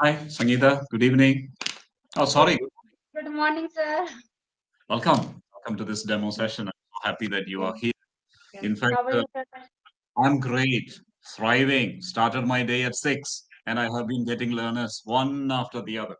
Hi, Sangeeta. Good evening. Oh, Good, sorry. good morning, sir. Welcome. Welcome to this demo session. I'm so happy that you Yes, are here. yes. In fact, How are you, sir? I'm great, thriving. Started my day at 6, and I have been getting learners one after the other.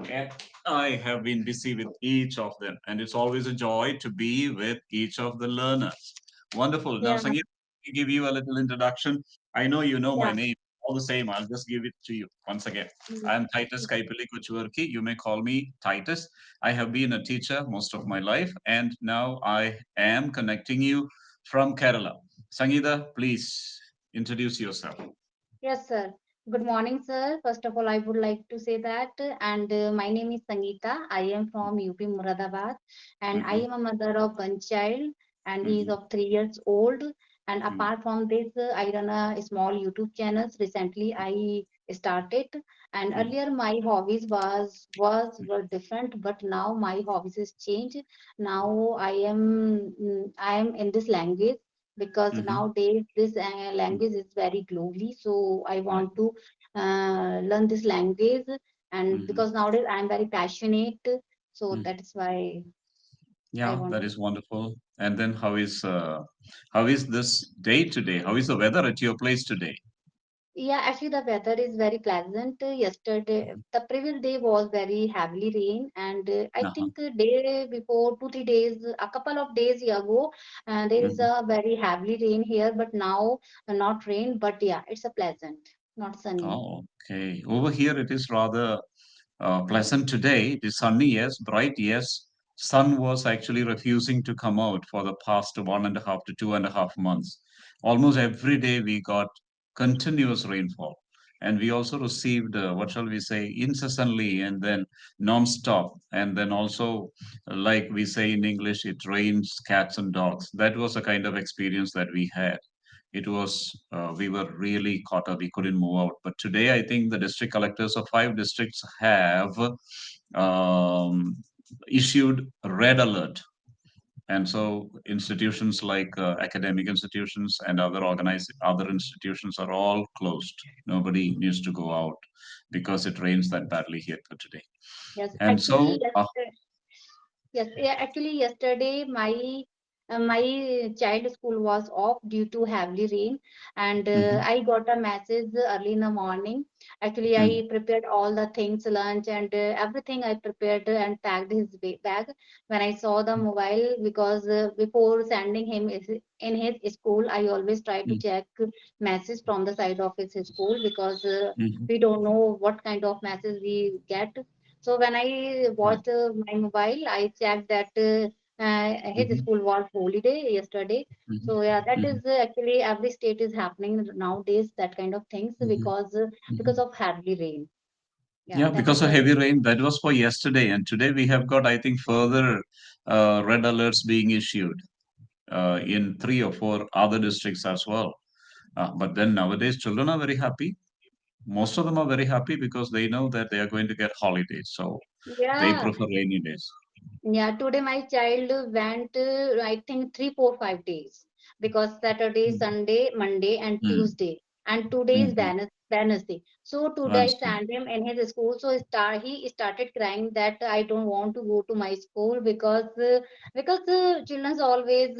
And I have been busy with each of them, and it's always a joy to be with each of the learners. Wonderful. Now, Yeah, Sangeeta, let me give you a little introduction. I know you know my yeah. name. All the same, I'll just give it to you once again. Mm. I am Titus Kaipili Kuchurki. You may call me Titus. I have been a teacher most of my life, and now I am connecting you from Kerala. Sangeeta, please introduce yourself. Yes, sir. Good morning, sir. First of all, I would like to say that, and my name is Sangeeta. I am from UP Muradabad, and I Hmm. am a mother of one child, and he is Hmm. of 3 years old. And Hmm. apart from this, I run a small YouTube channels. Recently, I started, and Hmm. earlier my hobbies was were different, but now my hobbies is changed. Now I am in this language because Hmm. nowadays this language is very globally, so I Right. want to learn this language, and Hmm. because nowadays I am very passionate, so Hmm. that is why I Yeah, want that to. is wonderful. And then how is this day today? How is the weather at your place today? Yeah, actually the weather is very pleasant. Yesterday, the previous day was very heavily rain, and I Uh-huh. think day before 2 3 days, a couple of days ago, there is Hmm. a very heavily rain here, but now not rain, but yeah, it's a pleasant, not sunny. Oh, okay. Over here it is rather pleasant today. It is sunny, yes, bright, yes. Sun was actually refusing to come out for the past 1.5 to 2.5 months. Almost every day we got continuous rainfall. And we also received, what shall we say, incessantly and then non-stop. And then also, like we say in English, it rains cats and dogs. That was the kind of experience that we had. It was we were really caught up, we couldn't move out. But today I think the district collectors of 5 districts have um, issued a red alert, and so institutions like academic institutions and other institutions are all closed. Nobody needs to go out because it rains that badly here today. Yes, And actually, so yes, yeah, actually, yesterday my child school was off due to heavy rain, and mhm, I got a message early in the morning. Actually, mhm, I prepared all the things, lunch and everything. I prepared and packed his bag. When I saw the mobile, because before sending him in his school, I always try to mhm, check message from the side of his school, because mhm, we don't know what kind of message we get. So when I right, watched my mobile, I checked that his mhm, school was holiday yesterday. mhm, So yeah, that mhm, is actually every state is happening nowadays, that kind of things, mhm, because mhm. of heavy rain. Yeah, Yeah, that because is of why. heavy rain, that was for yesterday. And today we have got, I think, further red alerts being issued in 3 or 4 other districts as well. But then nowadays, children are very happy. Most of them are very happy because they know that they are going to get holidays. So they Yeah, prefer rainy days. yeah, today my child went, I think 3 4 5 days, because Saturday, Mm, Sunday, Monday, and mm, Tuesday, and today is mhm. Wednesday. So I today I understand. sent him in his school. So he started crying that I don't want to go to my school, because children always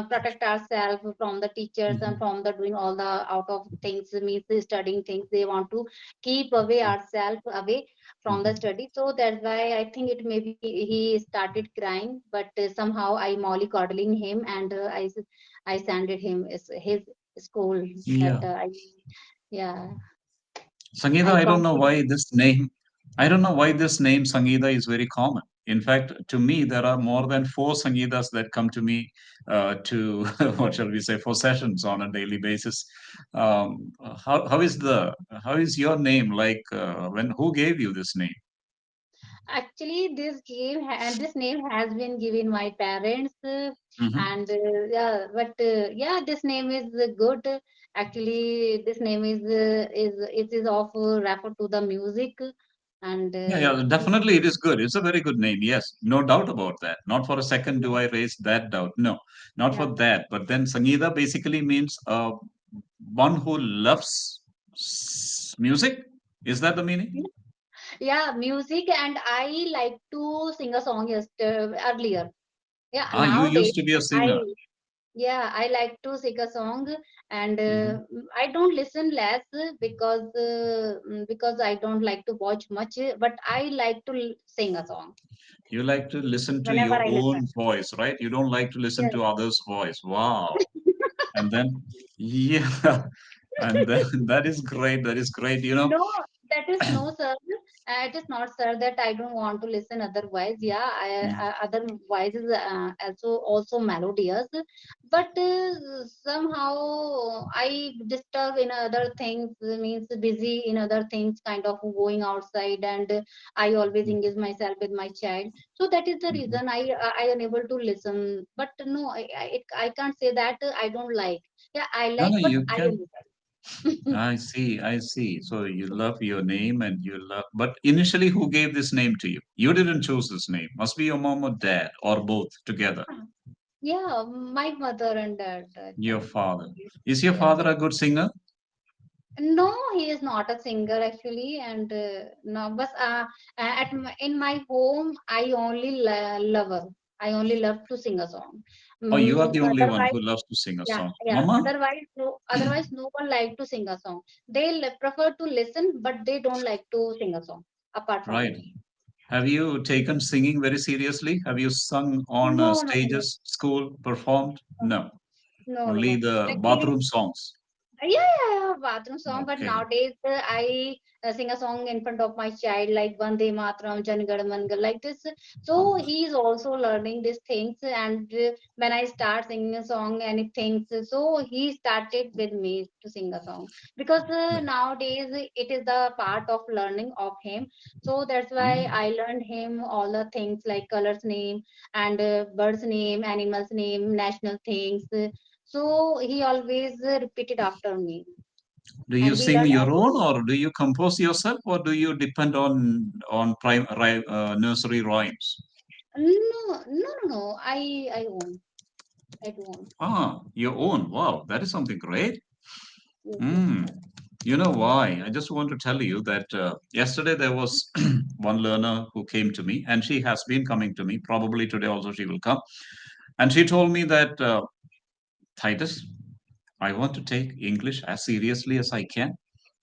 protect ourselves from the teachers and Mhm, from the doing all the out of things, means studying things. They want to keep away ourselves away from the mhm. study. So that's why I think it maybe he started crying, but somehow I mollycoddling him, and I sent him his school, that Yeah. yeah, Sangeeta, I I don't know comfort. why this name, I don't know why this name Sangeeta is very common. In fact, to me, there are more than 4 Sangeetas that come to me to, what shall we say, for sessions on a daily basis. Um, how is your name? Like, who gave you this name? Actually, this name has been given my parents, Hmm. and yeah, but yeah, this name is good. Actually, this name is it is of refer to the music, and Yeah, yeah, definitely it is good. It's a very good name. Yes, no doubt about that. Not for a second do I raise that doubt. No, not yeah. for that. But then Sangeeta basically means one who loves music. Is that the meaning? Yeah, music, and I like to sing a song earlier. Yeah, Ah, you nowadays used to be a I singer. yeah, I like to sing a song, and Hmm. I don't listen less because I don't like to watch much, but I like to sing a song You like to listen to whenever your I listen. own voice, right? You don't like to listen Yes. to others' voice. Wow. And then, yeah, and then that is great. That is great. No, that is no, sir. It is not, sir, that I don't want to listen otherwise. Yeah, other voices also melodious, but somehow I disturb in other things. Means busy in other things, kind of going outside, and I always engage myself with my child. So that is the Mhm. reason I unable to listen. But no, I can't say that I don't like. Yeah, I No, like, no, but you I can. don't. I see, I see. So you love your name and you love, but initially, who gave this name to you? You didn't choose this name. Must be your mom or dad or both together. Yeah, my mother and dad. Your father. Is your Yes. father a good singer? No, he is not a singer actually, and no, but in my home, I only lover. I only love to sing a song. Or you are the only one Otherwise, who loves to sing a yeah, song? yeah. Mama? Otherwise, no one like to sing a song. They prefer to listen, but they don't like to sing a song. Apart from Right. me, Have you taken singing very seriously? Have you sung on no, no, no, stages, school, performed? No, no, no, only no. the Actually, bathroom songs. yeah, bathroom song. But Okay. nowadays, I sing a song in front of my child, like Vande Mataram, Janagad Mangal, like this. So he is also learning these things. And when I start singing a song, and he thinks, so he started with me to sing a song because nowadays it is the part of learning of him. So that's why Mm. I learned him all the things like colors name and birds name, animals name, national things. So he always repeated after me, Do you and we sing learned your own, everything. or do you compose yourself, or do you depend on nursery rhymes? No, no, no, no. I own. I do own. Ah, your own. Wow, that is something great. Yes, yes. Mm. You know why? I just want to tell you that yesterday there was one learner who came to me, and she has been coming to me. Probably today also she will come. And she told me that, Titus, I want to take English as seriously as I can,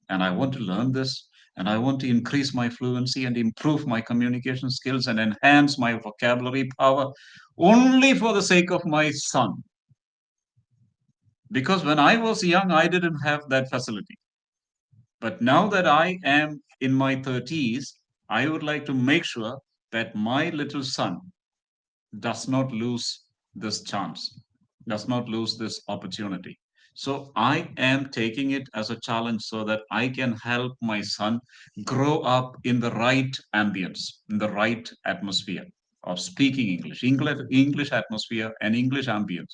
and I want to learn this, and I want to increase my fluency and improve my communication skills and enhance my vocabulary power only for the sake of my son. Because when I was young, I didn't have that facility. But now that I am in my 30s, I would like to make sure that my little son does not lose this chance, does not lose this opportunity. So I am taking it as a challenge so that I can help my son grow up in the right ambience, in the right atmosphere of speaking English, English atmosphere and English ambience.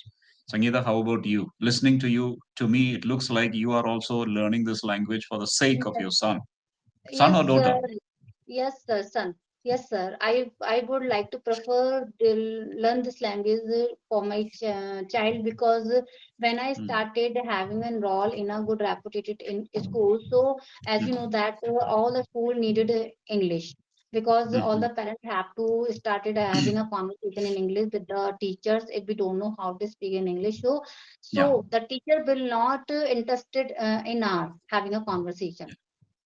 Sangeeta, how about you? Listening to you, to me, it looks like you are also learning this language for the sake of Yes, your son. Son yes, or daughter? sir. Yes, sir, son. Yes, sir. I would like to prefer to learn this language for my child because when I Mm, started having a role in a good reputed in school, so as you know mhm, that all the school needed English because all mhm. the parents have to started having a conversation in English with the teachers if we don't know how to speak in English. So Yeah, so the teacher will not interested in our having a conversation.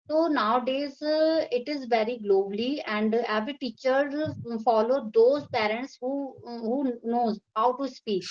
So nowadays it is very globally, and every teacher follow those parents who knows how to speak.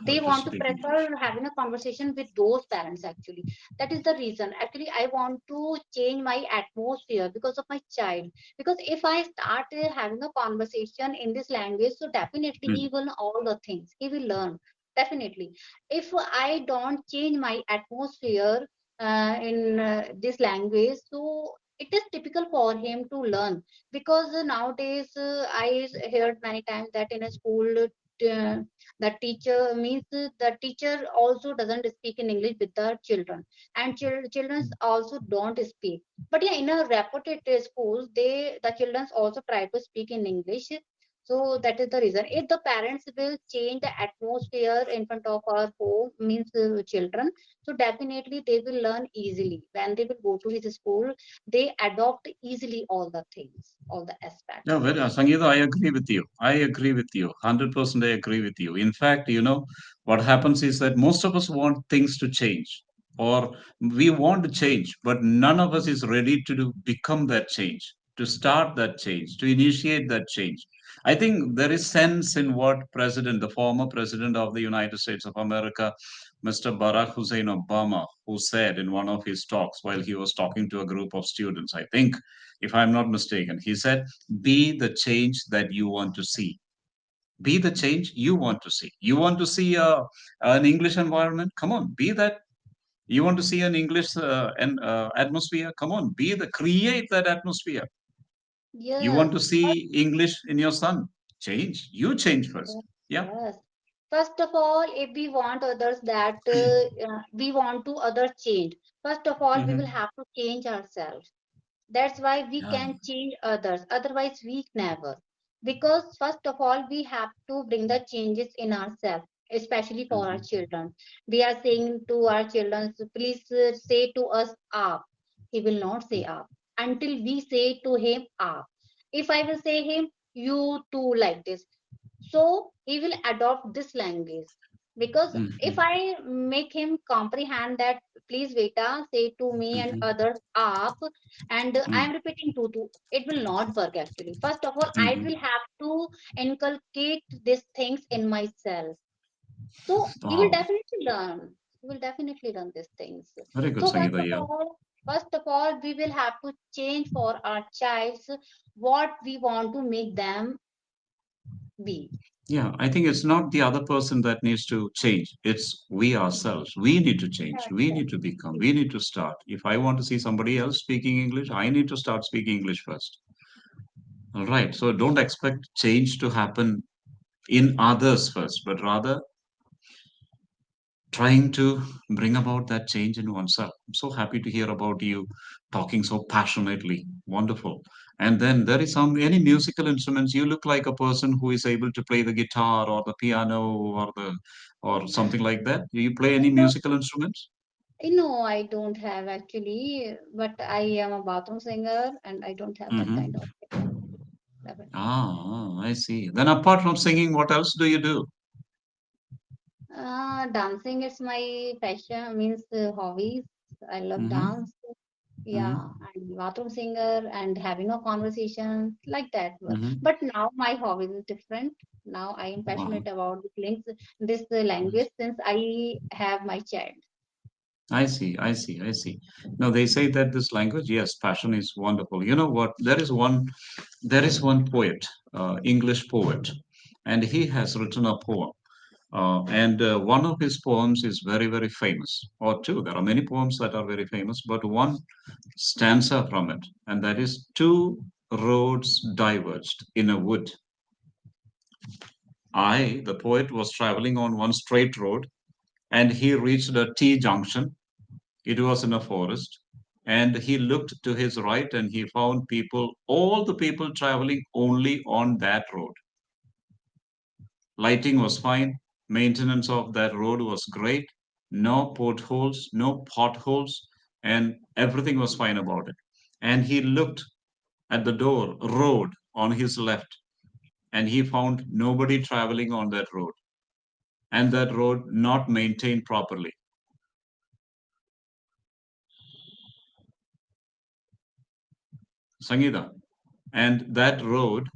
how They to want to speak English. prefer having a conversation with those parents actually. That is the reason. Actually, I want to change my atmosphere because of my child. Because if I start having a conversation in this language, so definitely he Mm, will know all the things. He will learn. Definitely. If I don't change my atmosphere in this language, so it is typical for him to learn because nowadays I heard many times that in a school the teacher means the teacher also doesn't speak in English with the children, and children also don't speak. But yeah, in a reputed schools, they the children also try to speak in English. So that is the reason. If the parents will change the atmosphere in front of our home, means children, so definitely they will learn easily. When they will go to his school, they adopt easily all the things, all the Yeah, aspects. well, Sangeeta, I agree with you. I agree with you. 100% I agree with you. In fact, what happens is that most of us want things to change, or we want to change, but none of us is ready to become that change, to start that change, to initiate that change. I think there is sense in what the former president of the United States of America, Mr. Barack Hussein Obama, who said in one of his talks while he was talking to a group of students, I think, if I'm not mistaken, he said, be the change that you want to see. Be the change you want to see. You want to see an English environment? Come on, be that. You want to see an English atmosphere? Come on, create that atmosphere. You want Yes. to see English in your son? Change. You change first. Yes, Yeah. yes. First of all, if we want others that we want to others change, first of all, we will Hmm. have to change ourselves. That's why we Yeah. can change others. Otherwise, we never. Because first of all, we have to bring the changes in ourselves, especially for our Hmm. children. We are saying to our children, "So please say to us up." He will not say up until we say to him up. If I will say him, you too like this, so he will adopt this language. Because if Hmm. I make him comprehend that please beta say to me and Hmm. others up, and I am Hmm. repeating to, it will not work actually. First of all, I Hmm. will have to inculcate these things in myself, so he will Wow. definitely learn. He will definitely learn these things. Very good, So Sangeeta. Yeah. first of all we will have to change for our child what we want to make them be. Yeah, I think it's not the other person that needs to change. It's we ourselves. We need to change. Yes, We yes. need to become. We need to start. If I want to see somebody else speaking English, I need to start speaking English first. All right. So don't expect change to happen in others first, but rather trying to bring about that change in oneself. I'm so happy to hear about you talking so passionately. Wonderful. And then there is any musical instruments. You look like a person who is able to play the guitar or the piano or something like that. Do you play any No, musical instruments? no, I don't have actually, but I am a bathroom singer and I don't have that kind of Hmm. level. I see. Then apart from singing, what else do you do? Dancing is my passion, means hobbies. I love Hmm. dance. Yeah, Hmm. and bathroom singer and having a conversation like that. Hmm. But now my hobby is different. Now I am Wow. passionate about this language since I have my child. I see, I see, I see. Now they say that this language, yes, passion is wonderful. You know what? There is one poet, English poet, and he has written a poem. And one of his poems is very, very famous. Or two, there are many poems that are very famous, but one stanza from it, and that is two roads diverged in a wood. The poet, was traveling on one straight road, and he reached a T junction. It was in a forest. And he looked to his right and he found all the people traveling only on that road. Lighting was fine. Maintenance of that road was great. No potholes, no potholes, and everything was fine about it. And he looked at the road on his left, and he found nobody traveling on that road, and that road not maintained properly. Sangeeta, and that road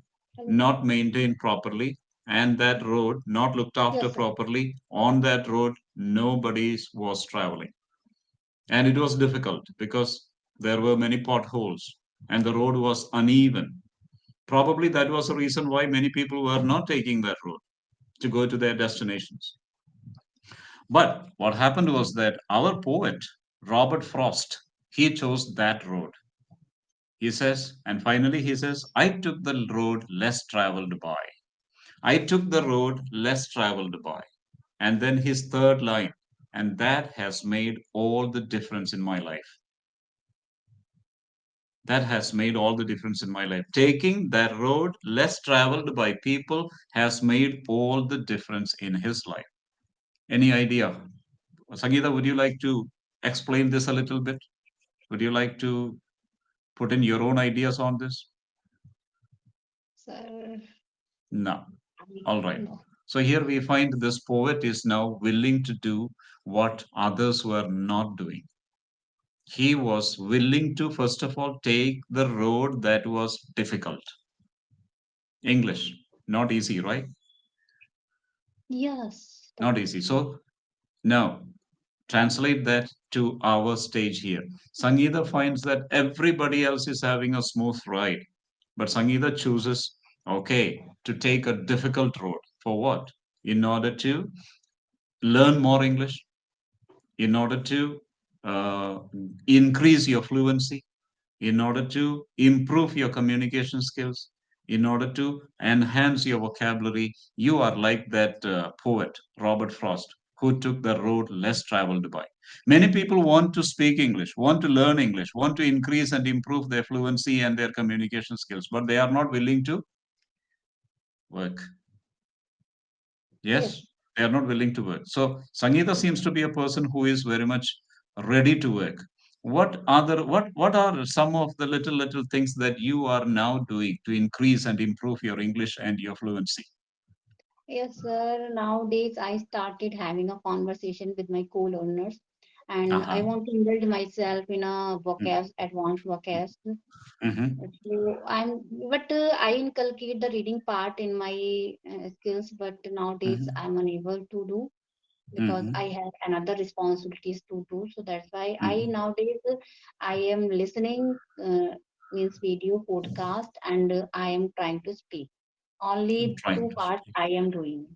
not maintained properly, and that road not looked after Yes, sir. properly. On that road nobody was traveling, and it was difficult because there were many potholes and the road was uneven. Probably that was the reason why many people were not taking that road to go to their destinations. But what happened was that our poet, Robert Frost, he chose that road. He says, and finally he says, I took the road less traveled by. I took the road less traveled by. And then his third line, and that has made all the difference in my life. That has made all the difference in my life. Taking that road less traveled by people has made all the difference in his life. Any idea? Sangeeta, would you like to explain this a little bit? Would you like to put in your own ideas on this? Sir, No. I All right. no. So here we find this poet is now willing to do what others were not doing. He was willing to, first of all, take the road that was difficult. English, not easy, right? Yes, Not easy. definitely. So now translate that to our stage here. Sangeeta finds that everybody else is having a smooth ride, but Sangeeta chooses, okay, to take a difficult road. For what? In order to learn more English, in order to uh, increase your fluency, in order to improve your communication skills, in order to enhance your vocabulary. You are like that poet, Robert Frost, who took the road less traveled by. Many people want to speak English, want to learn English, want to increase and improve their fluency and their communication skills, but they are not willing to work. Yes, Yes. they are not willing to work. So Sangeeta seems to be a person who is very much ready to work. What are some of the little things that you are now doing to increase and improve your English and your fluency? Yes, sir. Nowadays, I started having a conversation with my co-learners, and I Uh-huh. want to indulge myself in a vocab, advanced vocab. Mm-hmm. So but I inculcate the reading part in my skills, but nowadays Mm-hmm. I'm unable to do because Mm-hmm. I have another responsibilities to do. So that's why I Mm-hmm. nowadays I am listening means video podcast, and I am trying to speak. I'm Only trying two to parts speak. I am doing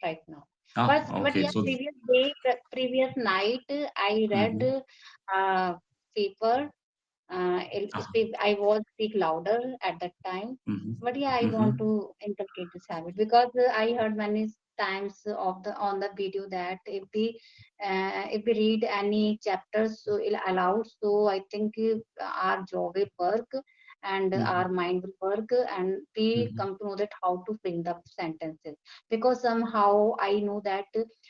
right now. Ah, But okay. yeah, So. previous day, previous night, I read Mm-hmm. paper. Ah, I was speak louder at that time, mm-hmm. but yeah, I Mm-hmm. want to inculcate this habit because I heard many times of the on the video that if we read any chapters so aloud, so I think our jaw will work and Mm-hmm. our mind will work, and we Mm-hmm. come to know that how to frame the sentences, because somehow I know that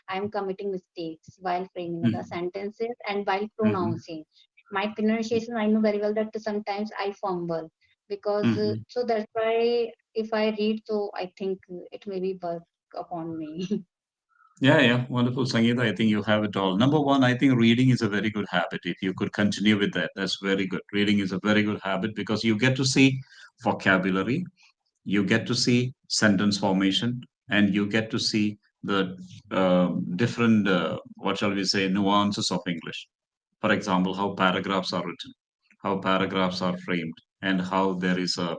I am committing mistakes while framing the sentences and while Mm-hmm. pronouncing my pronunciation. I know very well that sometimes I fumble because Mm-hmm. so that's why if I read, so I think it may be work upon me. Yeah, yeah, wonderful, Sangeeta. I think you have it all. Number one, I think reading is a very good habit. If you could continue with that, that's very good. Reading is a very good habit because you get to see vocabulary, you get to see sentence formation, and you get to see the different, what shall we say, nuances of English. For example, how paragraphs are written, how paragraphs are framed, and how there is a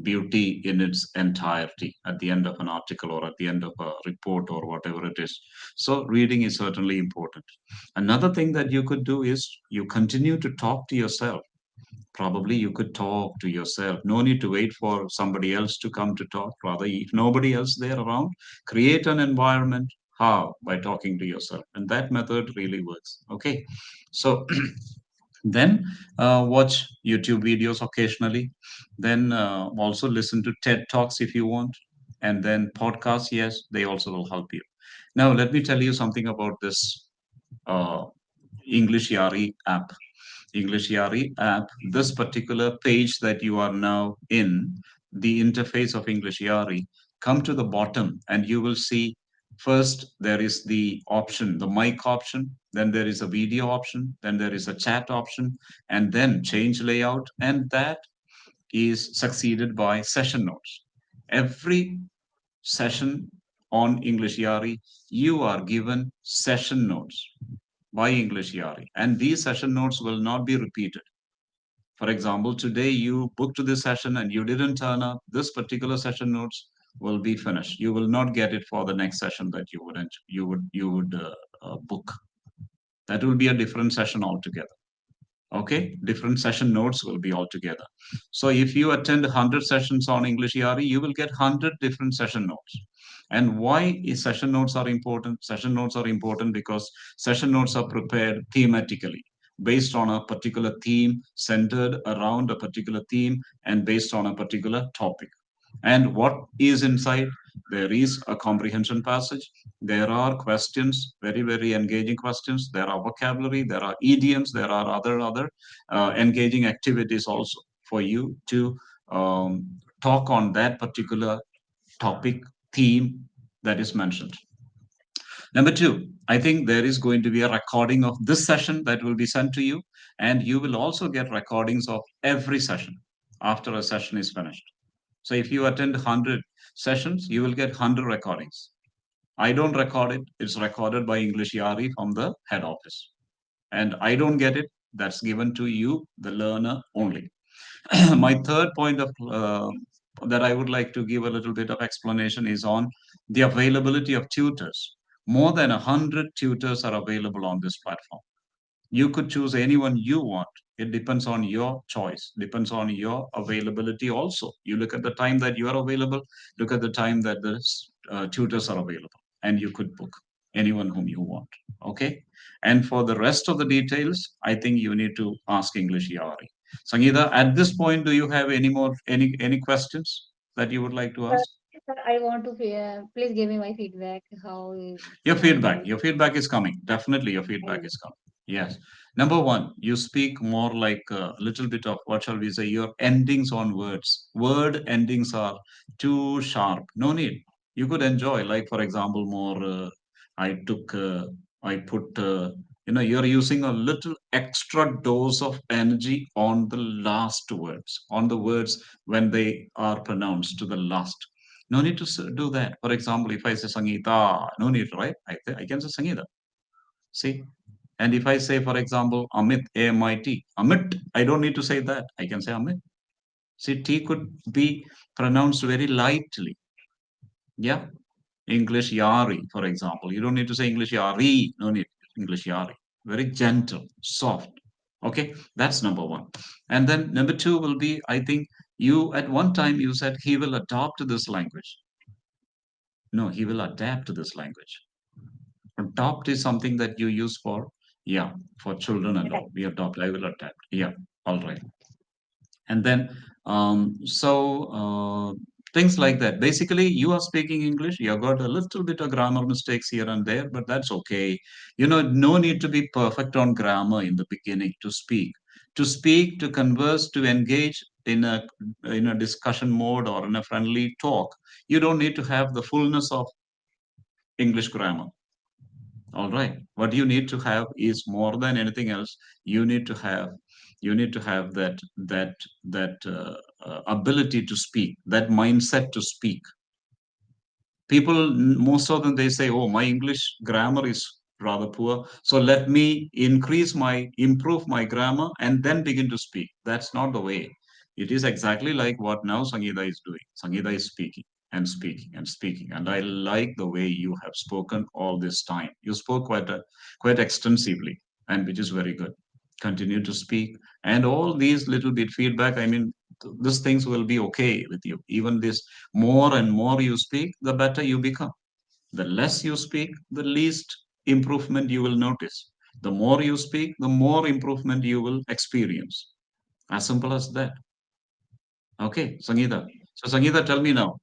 beauty in its entirety at the end of an article or at the end of a report or whatever it is. So, reading is certainly important. Another thing that you could do is you continue to talk to yourself. Probably you could talk to yourself. No need to wait for somebody else to come to talk. Rather, if nobody else there around, create an environment. How? By talking to yourself. And that method really works. Okay. So then watch YouTube videos occasionally. Then also listen to TED Talks if you want. And then podcasts, yes, they also will help you. Now, let me tell you something about this uh, English Yari app. English Yari app, this particular page that you are now in, the interface of English Yari, come to the bottom and you will see first there is the option, the mic option, then there is a video option, then there is a chat option, and then change layout, and that is succeeded by session notes. Every session on English Yari, you are given session notes by English Yari, and these session notes will not be repeated. For example, today you booked this session and you didn't turn up, this particular session notes will be finished. You will not get it for the next session that you would book. That will be a different session altogether. Okay, different session notes will be altogether. So if you attend 100 sessions on English ERE, you will get 100 different session notes. And why is session notes are important? Session notes are important because session notes are prepared thematically. based on a particular theme, centered around a particular theme, and based on a particular topic. And what is inside? There is a comprehension passage. There are questions, very, very engaging questions. There are vocabulary, there are idioms, there are other engaging activities also for you to talk on that particular topic, theme that is mentioned. Number two, I think there is going to be a recording of this session that will be sent to you, and you will also get recordings of every session after a session is finished. So if you attend 100 sessions, you will get 100 recordings. I don't record it, it's recorded by English Yari from the head office. And I don't get it, that's given to you, the learner only. My third point of that I would like to give a little bit of explanation is on the availability of tutors. More than 100 tutors are available on this platform. You could choose anyone you want. It depends on your choice, depends on your availability also. You look at the time that you are available, look at the time that the tutors are available, and you could book anyone whom you want. Okay. And for the rest of the details, I think you need to ask English Yari. Sangeeta, at this point, do you have any questions that you would like to Sir, ask? sir, I want to please give me my feedback. Your How is feedback. it? Your feedback is coming. Definitely, your feedback is coming. Yes. Number one, you speak more like a little bit of what shall we say? Your endings on words. Word endings are too sharp. No need. You could enjoy, like for example, more. I took. I put. You're using a little extra dose of energy on the last words, on the words when they are pronounced to the last. No need to do that. For example, if I say Sangeeta, no need, right? I can say Sangeeta. See? And if I say, for example, Amit, A-M-I-T, Amit, I don't need to say that. I can say Amit. See, T could be pronounced very lightly. Yeah? English Yari, for example. You don't need to say English Yari. No need. English Yari. Very gentle, soft. Okay? That's number one. And then number two will be, I think, you at one time you said he will adopt this language. No, he will adapt to this language. Adopt is something that you use for, yeah, for children and Right. all. We adopt, I will adapt. Yeah, all right. And then, things like that. Basically, you are speaking English. You have got a little bit of grammar mistakes here and there, but that's okay. No need to be perfect on grammar in the beginning to speak. To speak, to converse, to engage in a discussion mode or in a friendly talk, you don't need to have the fullness of English grammar. All right. What you need to have is more than anything else. You need to have that ability to speak, that mindset to speak. People, most of them, they say, oh, my English grammar is rather poor, so let me improve my grammar and then begin to speak. That's not the way. It is exactly like what now Sangeeta is doing. Sangeeta is speaking and speaking and speaking, and I like the way you have spoken all this time. You spoke quite extensively, and which is very good. Continue to speak, and all these little bit feedback, I mean, these things will be okay with you. Even this, more and more you speak, the better you become. The less you speak, the least improvement you will notice. The more you speak, the more improvement you will experience. As simple as that. Okay, Sangeeta. So, Sangeeta, tell me now,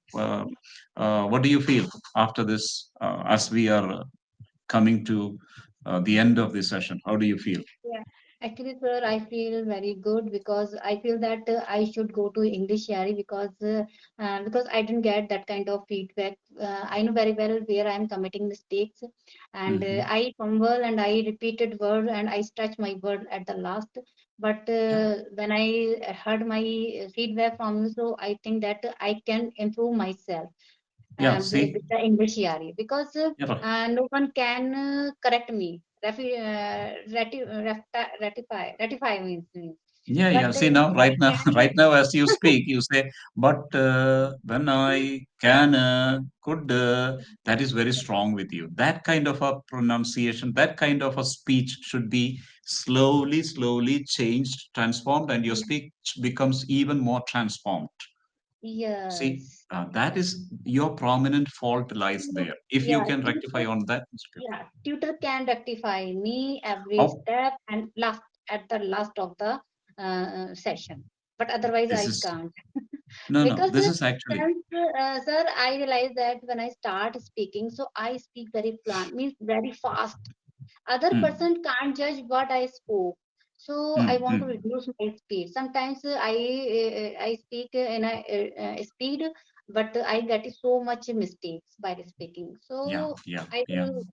what do you feel after this, as we are coming to the end of this session? How do you feel? Yeah, actually, sir, I feel very good because I feel that I should go to English Yari because I didn't get that kind of feedback. I know very well where I am committing mistakes, and Mhm. I fumble and I repeated word and I stretch my word at the last. But Yeah, when I heard my feedback from you, so I think that I can improve myself yeah. with See, the English ERE because yeah, no one can correct me. Ratify means. yeah, But yeah. See now, I right now, can, right now, as you speak, you say, but when I can, could, that is very strong with you. That kind of a pronunciation, that kind of a speech should be slowly, slowly changed, transformed, and your speech becomes even more transformed. See, yes. that is your prominent fault lies there. If you Yeah, can rectify tutor, on that, it's beautiful. yeah, tutor can rectify me every Oh, step and last at the last of the session, but otherwise This I is can't. no, no. Because This is actually. sometimes, sir, I realize that when I start speaking, so I speak very plan, means very fast. Other Hmm, person can't judge what I spoke, so I hmm, want to hmm. reduce my speed. Sometimes I speak in a speed, but I get so much mistakes by speaking. So Yeah, yeah, i yeah. will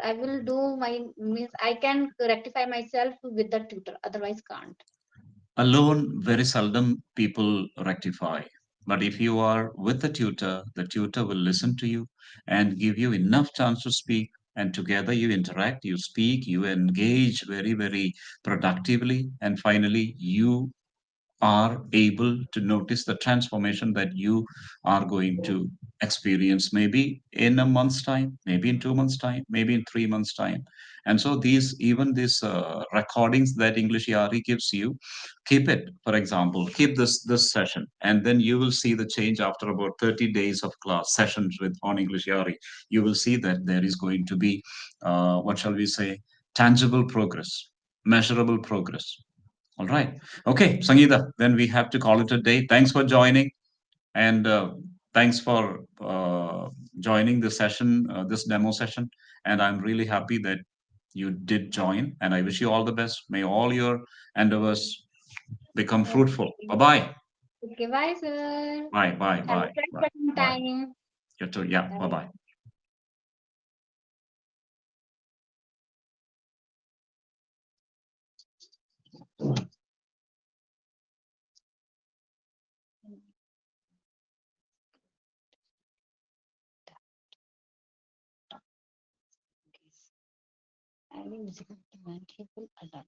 I will do my, means I can rectify myself with the tutor, otherwise can't. Alone, very seldom people rectify. But if you are with the tutor will listen to you and give you enough chance to speak. And together you interact, you speak, you engage very, very productively. And finally, you are able to notice the transformation that you are going to experience maybe in a month's time, maybe in 2 months time, maybe in 3 months time. And so these recordings that English Yari gives you, keep it. For example, keep this session, and then you will see the change after about 30 days of class sessions with on English Yari. You will see that there is going to be what shall we say, tangible progress, measurable progress. All right. Okay, Sangeeta, then we have to call it a day. Thanks for joining, and thanks for joining the session, this demo session. And I'm really happy that you did join, and I wish you all the best. May all your endeavors become fruitful. Okay. Bye-bye. Okay, bye, sir. Bye, bye, Have a bye, great bye, second bye. time. You too. Yeah, Bye. bye-bye. I will visit the man. He will alert.